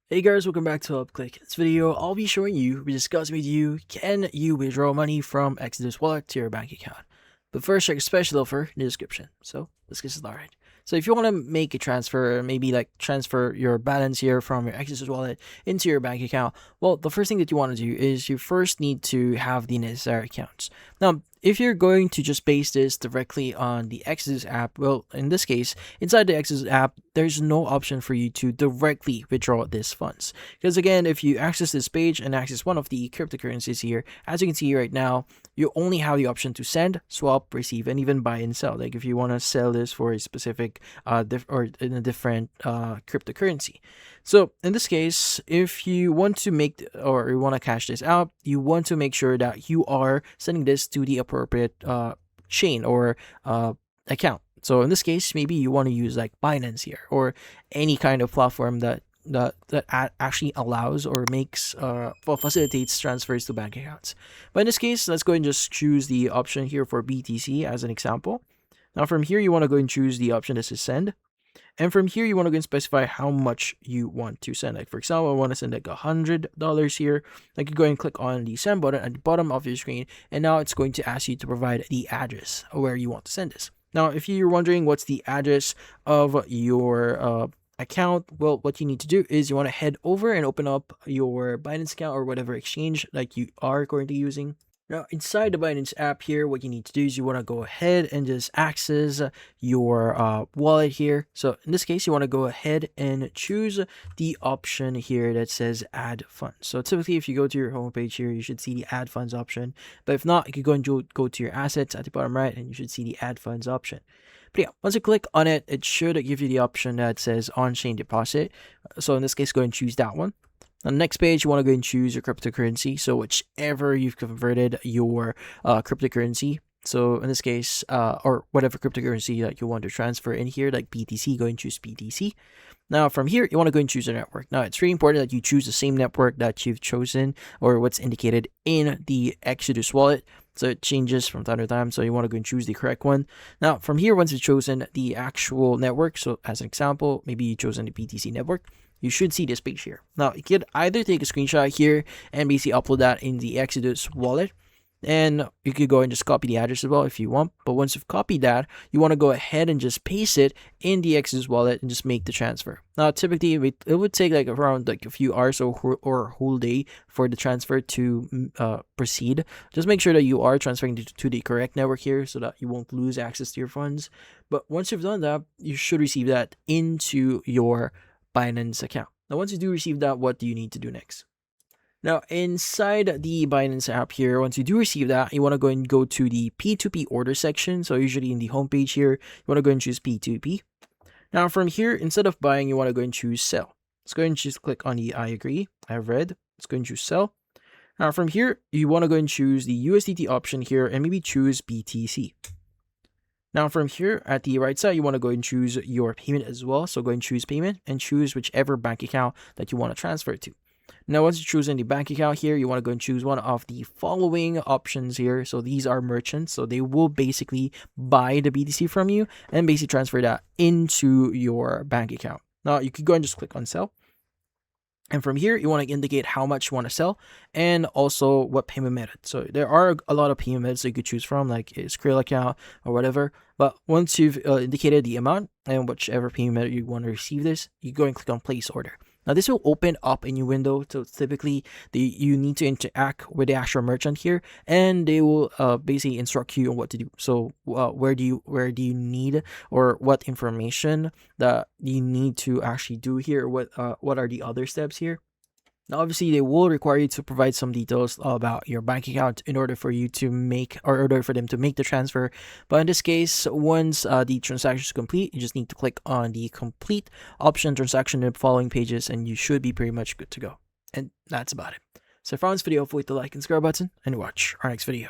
Hey guys, welcome back to UpClick. In this video, I'll be showing you, discussing with you, can you withdraw money from Exodus wallet to your bank account? But first, check a special offer in the description. So let's get started. So if you want to make a transfer, maybe like transfer your balance here from your Exodus wallet into your bank account, well, the first thing that you want to do is you first need to have the necessary accounts. Now, if you're going to just paste this directly on the Exodus app, well, in this case, inside the Exodus app, there's no option for you to directly withdraw these funds. Because again, if you access this page and access one of the cryptocurrencies here, as you can see right now, you only have the option to send, swap, receive, and even buy and sell. Like if you want to sell this for a specific or in a different cryptocurrency. So in this case, if you want to make or you want to cash this out, you want to make sure that you are sending this to the appropriate chain or account. So in this case, maybe you want to use like Binance here or any kind of platform that actually allows or makes facilitates transfers to bank accounts. But in this case, let's go and just choose the option here for BTC as an example. Now from here, you want to go and choose the option that says send. And from here, you want to go and specify how much you want to send. Like for example, I want to send like $100 here. Like you go and click on the send button at the bottom of your screen. And now it's going to ask you to provide the address of where you want to send this. Now, if you're wondering what's the address of your account, well, what you need to do is you want to head over and open up your Binance account or whatever exchange like you are currently using. Now, inside the Binance app here, what you need to do is you want to go ahead and just access your wallet here. So in this case, you want to go ahead and choose the option here that says add funds. So typically, if you go to your homepage here, you should see the add funds option. But if not, you can go and go to your assets at the bottom right, and you should see the add funds option. But yeah, once you click on it, it should give you the option that says on-chain deposit. So in this case, go and choose that one. On the next page, you want to go and choose your cryptocurrency. So whichever you've converted your cryptocurrency. So in this case, or whatever cryptocurrency that you want to transfer in here, like BTC, go and choose BTC. Now from here, you want to go and choose a network. Now it's really important that you choose the same network that you've chosen or what's indicated in the Exodus wallet. So it changes from time to time. So you want to go and choose the correct one. Now from here, once you've chosen the actual network, so as an example, maybe you've chosen the BTC network, you should see this page here. Now you can either take a screenshot here and basically upload that in the Exodus wallet. And you could go and just copy the address as well if you want. But once you've copied that, you want to go ahead and just paste it in the Exodus wallet and just make the transfer. Now, typically, it would take like around like a few hours or a whole day for the transfer to proceed. Just make sure that you are transferring to the correct network here so that you won't lose access to your funds. But once you've done that, you should receive that into your Binance account. Now, once you do receive that, what do you need to do next? Now, inside the Binance app here, once you do receive that, you want to go and go to the P2P order section. So usually in the homepage here, you want to go and choose P2P. Now from here, instead of buying, you want to go and choose sell. Let's go and just click on the I agree, I've read. Let's go and choose sell. Now from here, you want to go and choose the USDT option here and maybe choose BTC. Now from here at the right side, you want to go and choose your payment as well. So go and choose payment and choose whichever bank account that you want to transfer to. Now, once you choose the bank account here, you want to go and choose one of the following options here. So these are merchants. So they will basically buy the BTC from you and basically transfer that into your bank account. Now, you could go and just click on sell. And from here, you want to indicate how much you want to sell and also what payment method. So there are a lot of payment methods that you could choose from, like a Skrill account or whatever. But once you've indicated the amount and whichever payment method you want to receive this, you go and click on place order. Now, this will open up a new window. So typically, you need to interact with the actual merchant here, and they will basically instruct you on what to do. So where do you need or what information that you need to actually do here? What are the other steps here? Now, obviously, they will require you to provide some details about your bank account in order for you to make, or in order for them to make the transfer. But in this case, once the transaction is complete, you just need to click on the complete option transaction in the following pages, and you should be pretty much good to go. And that's about it. So if you found this video, hopefully hit the like and subscribe button, and watch our next video.